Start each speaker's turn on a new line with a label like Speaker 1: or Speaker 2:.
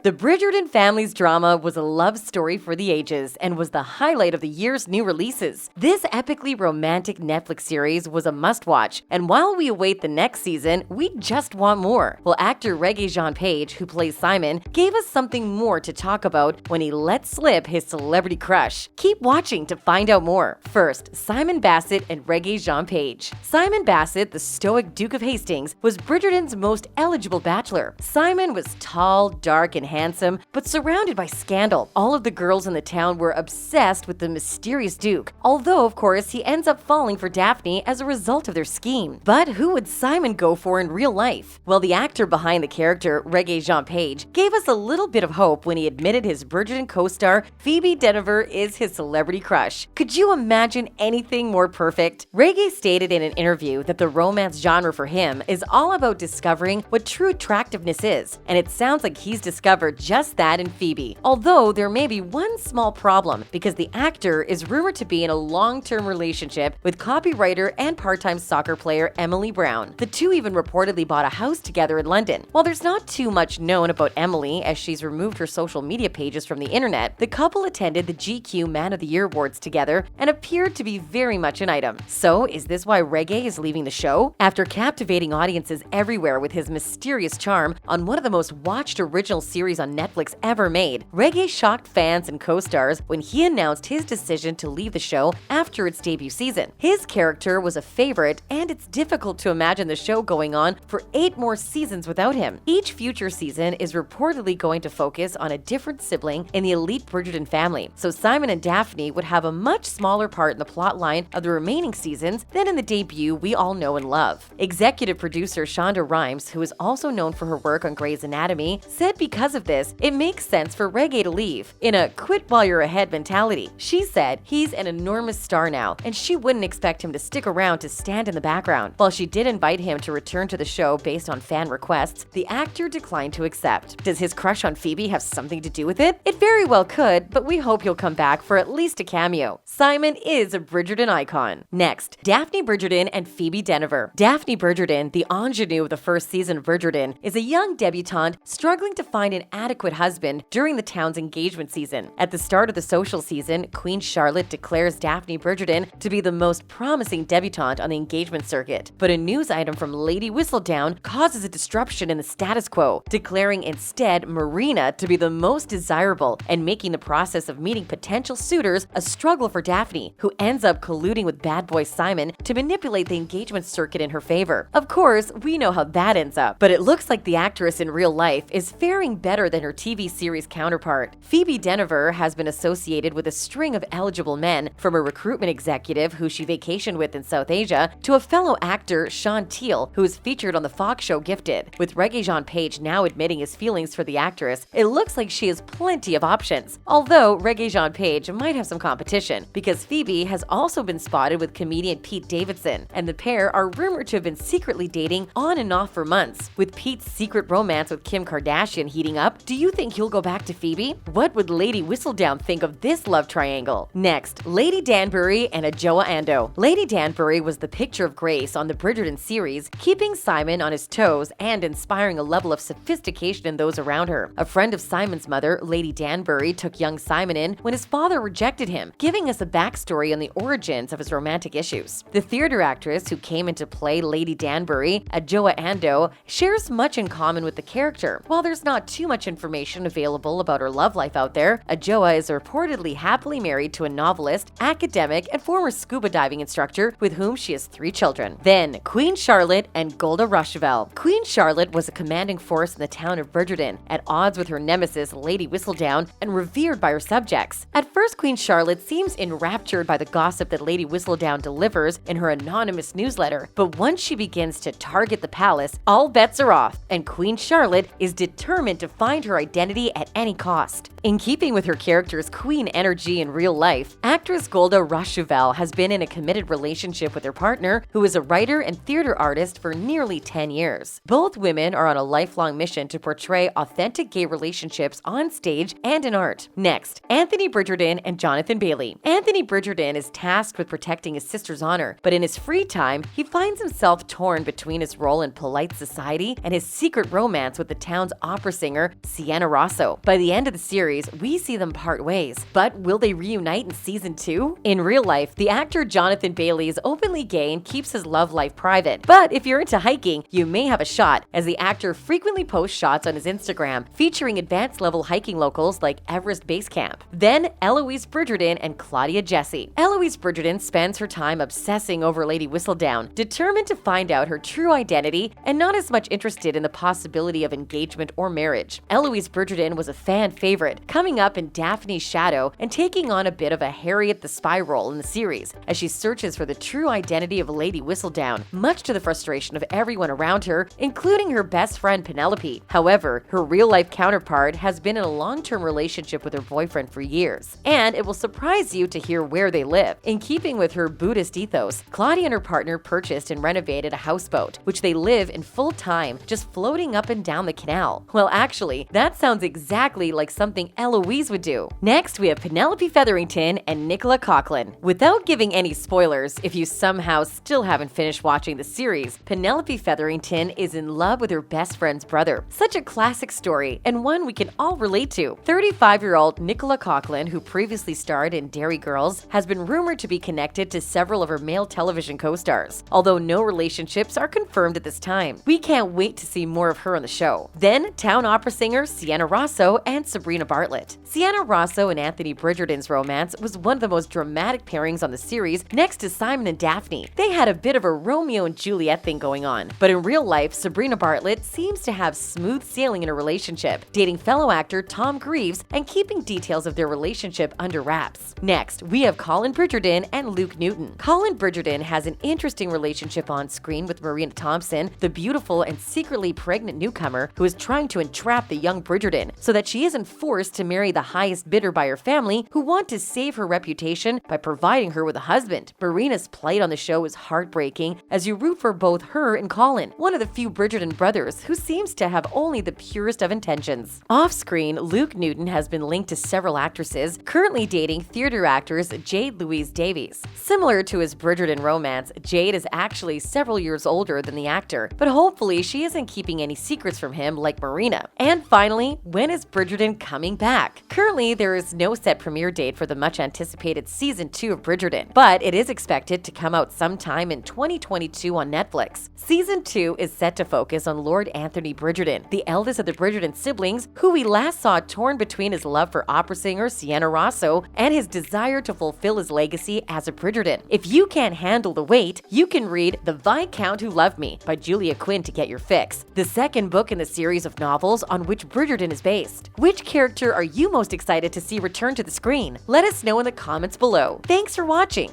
Speaker 1: The Bridgerton family's drama was a love story for the ages and was the highlight of the year's new releases. This epically romantic Netflix series was a must-watch, and while we await the next season, we just want more. Well, actor Regé-Jean Page, who plays Simon, gave us something more to talk about when he let slip his celebrity crush. Keep watching to find out more. First, Simon Bassett and Regé-Jean Page. Simon Bassett, the stoic Duke of Hastings, was Bridgerton's most eligible bachelor. Simon was tall, dark, and handsome, but surrounded by scandal. All of the girls in the town were obsessed with the mysterious Duke, although, of course, he ends up falling for Daphne as a result of their scheme. But who would Simon go for in real life? Well, the actor behind the character, Regé-Jean Page, gave us a little bit of hope when he admitted his Bridgerton co-star, Phoebe Dynevor, is his celebrity crush. Could you imagine anything more perfect? Regé stated in an interview that the romance genre for him is all about discovering what true attractiveness is, and it sounds like he's discovered just that in Phoebe. Although there may be one small problem, because the actor is rumored to be in a long-term relationship with copywriter and part-time soccer player Emily Brown. The two even reportedly bought a house together in London. While there's not too much known about Emily, as she's removed her social media pages from the internet, the couple attended the GQ Man of the Year Awards together and appeared to be very much an item. So, is this why Regé is leaving the show? After captivating audiences everywhere with his mysterious charm on one of the most watched original series on Netflix ever made, Regé shocked fans and co-stars when he announced his decision to leave the show after its debut season. His character was a favorite, and it's difficult to imagine the show going on for 8 more seasons without him. Each future season is reportedly going to focus on a different sibling in the elite Bridgerton family, so Simon and Daphne would have a much smaller part in the plotline of the remaining seasons than in the debut we all know and love. Executive producer Shonda Rhimes, who is also known for her work on Grey's Anatomy, said because of this, it makes sense for Regé to leave, in a quit while you're ahead mentality. She said he's an enormous star now, and she wouldn't expect him to stick around to stand in the background. While she did invite him to return to the show based on fan requests, the actor declined to accept. Does his crush on Phoebe have something to do with it? It very well could, but we hope he'll come back for at least a cameo. Simon is a Bridgerton icon. Next, Daphne Bridgerton and Phoebe Dynevor. Daphne Bridgerton, the ingenue of the first season of Bridgerton, is a young debutante struggling to find an adequate husband during the town's engagement season. At the start of the social season, Queen Charlotte declares Daphne Bridgerton to be the most promising debutante on the engagement circuit. But a news item from Lady Whistledown causes a disruption in the status quo, declaring instead Marina to be the most desirable and making the process of meeting potential suitors a struggle for Daphne, who ends up colluding with bad boy Simon to manipulate the engagement circuit in her favor. Of course, we know how that ends up, but it looks like the actress in real life is faring better than her TV series counterpart. Phoebe Dynevor has been associated with a string of eligible men, from a recruitment executive who she vacationed with in South Asia to a fellow actor, Sean Teal, who is featured on the Fox show Gifted. With Regé-Jean Page now admitting his feelings for the actress, it looks like she has plenty of options. Although Regé-Jean Page might have some competition, because Phoebe has also been spotted with comedian Pete Davidson, and the pair are rumored to have been secretly dating on and off for months. With Pete's secret romance with Kim Kardashian heating up, do you think he'll go back to Phoebe? What would Lady Whistledown think of this love triangle? Next, Lady Danbury and Adjoa Andoh. Lady Danbury was the picture of grace on the Bridgerton series, keeping Simon on his toes and inspiring a level of sophistication in those around her. A friend of Simon's mother, Lady Danbury, took young Simon in when his father rejected him, giving us a backstory on the origins of his romantic issues. The theater actress who came into play Lady Danbury, Adjoa Andoh, shares much in common with the character. While there's not too much information available about her love life out there, Adjoa is reportedly happily married to a novelist, academic, and former scuba diving instructor with whom she has 3 children. Then, Queen Charlotte and Golda Rosheuvel. Queen Charlotte was a commanding force in the town of Bridgerton, at odds with her nemesis Lady Whistledown and revered by her subjects. At first, Queen Charlotte seems enraptured by the gossip that Lady Whistledown delivers in her anonymous newsletter, but once she begins to target the palace, all bets are off, and Queen Charlotte is determined to find her identity at any cost. In keeping with her character's queen energy in real life, actress Golda Rosheuvel has been in a committed relationship with her partner, who is a writer and theater artist for nearly 10 years. Both women are on a lifelong mission to portray authentic gay relationships on stage and in art. Next, Anthony Bridgerton and Jonathan Bailey. Anthony Bridgerton is tasked with protecting his sister's honor, but in his free time, he finds himself torn between his role in polite society and his secret romance with the town's opera singer, Sienna Rosso. By the end of the series, we see them part ways. But will they reunite in season 2? In real life, the actor Jonathan Bailey is openly gay and keeps his love life private. But if you're into hiking, you may have a shot, as the actor frequently posts shots on his Instagram featuring advanced level hiking locals like Everest Base Camp. Then Eloise Bridgerton and Claudia Jessie. Eloise Bridgerton spends her time obsessing over Lady Whistledown, determined to find out her true identity and not as much interested in the possibility of engagement or marriage. Eloise Bridgerton was a fan favorite, coming up in Daphne's shadow and taking on a bit of a Harriet the Spy role in the series as she searches for the true identity of Lady Whistledown, much to the frustration of everyone around her, including her best friend Penelope. However, her real-life counterpart has been in a long-term relationship with her boyfriend for years, and it will surprise you to hear where they live. In keeping with her Buddhist ethos, Claudia and her partner purchased and renovated a houseboat, which they live in full time, just floating up and down the canal. Well, actually, that sounds exactly like something Eloise would do. Next, we have Penelope Featherington and Nicola Coughlan. Without giving any spoilers, if you somehow still haven't finished watching the series, Penelope Featherington is in love with her best friend's brother. Such a classic story, and one we can all relate to. 35-year-old Nicola Coughlan, who previously starred in Derry Girls, has been rumored to be connected to several of her male television co-stars, although no relationships are confirmed at this time. We can't wait to see more of her on the show. Then, town opera singer Sienna Rosso and Sabrina Bartlett. Sienna Rosso and Anthony Bridgerton's romance was one of the most dramatic pairings on the series, next to Simon and Daphne. They had a bit of a Romeo and Juliet thing going on, but in real life, Sabrina Bartlett seems to have smooth sailing in a relationship, dating fellow actor Tom Greaves and keeping details of their relationship under wraps. Next, we have Colin Bridgerton and Luke Newton. Colin Bridgerton has an interesting relationship on screen with Marina Thompson, the beautiful and secretly pregnant newcomer who is trying to entrap the young Bridgerton so that she isn't forced to marry the highest bidder by her family, who want to save her reputation by providing her with a husband. Marina's plight on the show is heartbreaking as you root for both her and Colin, one of the few Bridgerton brothers who seems to have only the purest of intentions. Off-screen, Luke Newton has been linked to several actresses, currently dating theater actors Jade Louise Davies. Similar to his Bridgerton romance, Jade is actually several years older than the actor, but hopefully she isn't keeping any secrets from him like Marina. And finally, when is Bridgerton coming back? Currently, there is no set premiere date for the much-anticipated Season 2 of Bridgerton, but it is expected to come out sometime in 2022 on Netflix. Season 2 is set to focus on Lord Anthony Bridgerton, the eldest of the Bridgerton siblings, who we last saw torn between his love for opera singer Sienna Rosso and his desire to fulfill his legacy as a Bridgerton. If you can't handle the wait, you can read The Viscount Who Loved Me by Julia Quinn to get your fix, the second book in the series of novels on which Bridgerton is based. Which character are you most excited to see return to the screen? Let us know in the comments below. Thanks for watching!